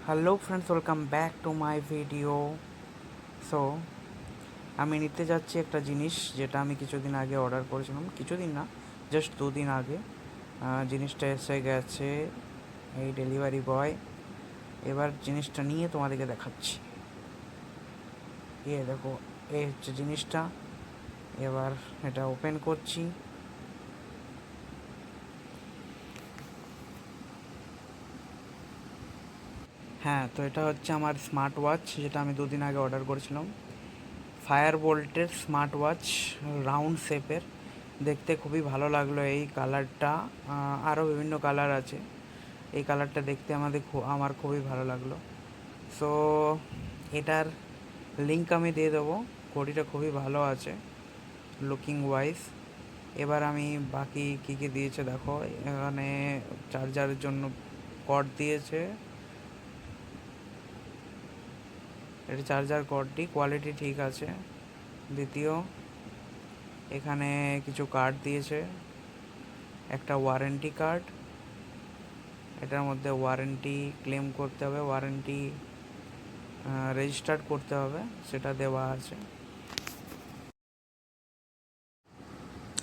Hello friends, welcome back to my video. So আমি নিতে যাচ্ছি একটা জিনিস যেটা আমি কিছুদিন আগে অর্ডার করেছিলাম, কিছুদিন না, জাস্ট 2 দিন আগে। জিনিসটা এসে গেছে, এই ডেলিভারি বয় এবার জিনিসটা নিয়ে তোমাদেরকে দেখাচ্ছি। দেখো, এই হচ্ছে জিনিসটা। এবার এটা ওপেন করছি। হ্যাঁ, তো এটা হচ্ছে আমার স্মার্ট ওয়াচ, যেটা আমি 2 দিন আগে অর্ডার করেছিলাম। ফায়ার বোল্টের স্মার্ট ওয়াচ, রাউন্ড শেপের। দেখতে খুবই ভালো লাগলো এই কালারটা। আরও বিভিন্ন কালার আছে, এই কালারটা দেখতে আমার খুবই ভালো লাগলো। সো এটার লিঙ্ক আমি দিয়ে দেবো। ঘড়িটা খুবই ভালো আছে লুকিং ওয়াইজ। এবার আমি বাকি কী কী দিয়েছে দেখো। এখানে চার্জারের জন্য কর্ড দিয়েছে, এটা চার্জার কর্ডটি কোয়ালিটি ঠিক আছে। দ্বিতীয়, এখানে কিছু কার্ড দিয়েছে, একটা ওয়ারেন্টি কার্ড। এটার মধ্যে ওয়ারেন্টি ক্লেম করতে হবে, ওয়ারেন্টি রেজিস্টার্ড করতে হবে, সেটা দেওয়া আছে।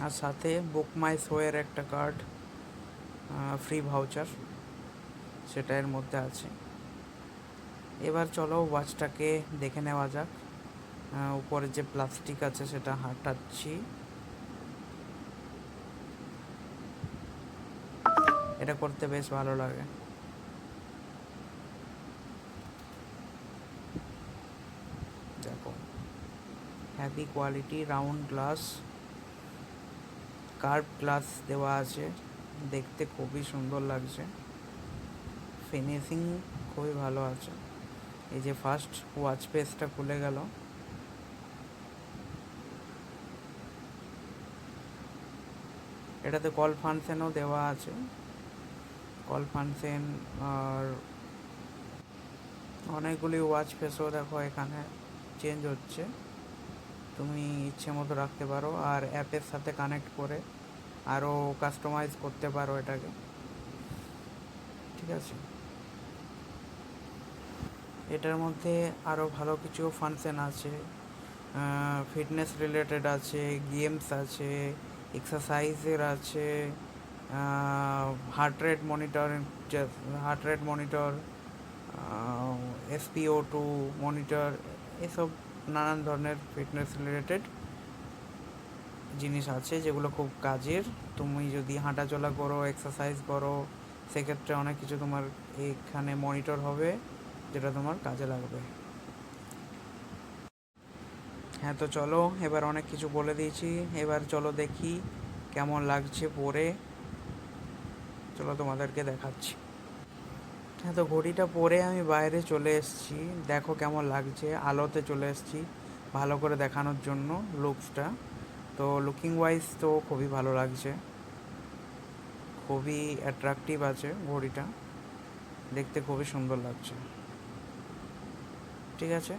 আর সাথে বুক মাই শোয়ের একটা কার্ড, ফ্রি ভাউচার, সেটা এর মধ্যে আছে। এবার চলো ওয়াচটাকে দেখে নেওয়া যাক। উপরে যে প্লাস্টিক আছে সেটা হাঁটাচ্ছি। এটা করতে বেশ ভালো লাগে। দেখো, heavy quality round glass, curve glass দেওয়া আছে, দেখতে খুবই সুন্দর লাগছে, ফিনিশিং খুবই ভালো আছে। এই যে ফার্স্ট ওয়াচ পেজটা খুলে গেল, এটাতে কল ফাংশনও দেওয়া আছে, কল ফাংশন। আর অনেকগুলি ওয়াচ ফেসও দেখো এখানে চেঞ্জ হচ্ছে, তুমি ইচ্ছে মতো রাখতে পারো। আর অ্যাপের সাথে কানেক্ট করে আরও কাস্টমাইজ করতে পারো এটাকে, ঠিক আছে। এটার মধ্যে আরও ভালো কিছু ফাংশন আছে, ফিটনেস রিলেটেড আছে, গেমস আছে, এক্সারসাইজের আছে, heart rate monitor, heart rate monitor, SpO2 monitor, এসব নানান ধরনের ফিটনেস রিলেটেড জিনিস আছে যেগুলো খুব কাজের। তুমি যদি হাঁটাচলা করো, এক্সারসাইজ করো, সেক্ষেত্রে অনেক কিছু তোমার এখানে মনিটর হবে, যেটা তোমার কাজে লাগবে। হ্যাঁ, তো চলো, এবার অনেক কিছু বলে দিয়েছি, এবার চলো দেখি কেমন লাগছে পরে। চলো তোমাদেরকে দেখাচ্ছি। হ্যাঁ, তো ঘড়িটা পরে আমি বাইরে চলে এসেছি, দেখো কেমন লাগছে। আলোতে চলে এসেছি ভালো করে দেখানোর জন্য লুকসটা। তো লুকিং ওয়াইজ তো খুবই ভালো লাগছে, খুবই অ্যাট্রাকটিভ আছে ঘড়িটা, দেখতে খুবই সুন্দর লাগছে। ঠিক আছে,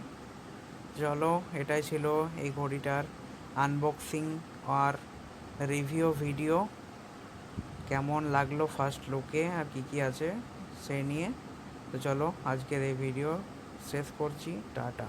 চলো, এটাই ছিল এই ঘড়িটার আনবক্সিং আর রিভিউ ভিডিও। কেমন লাগলো ফার্স্ট লুকে আর কী কী আছে সেই নিয়ে। তো চলো, আজকের এই ভিডিও শেষ করছি। টাটা।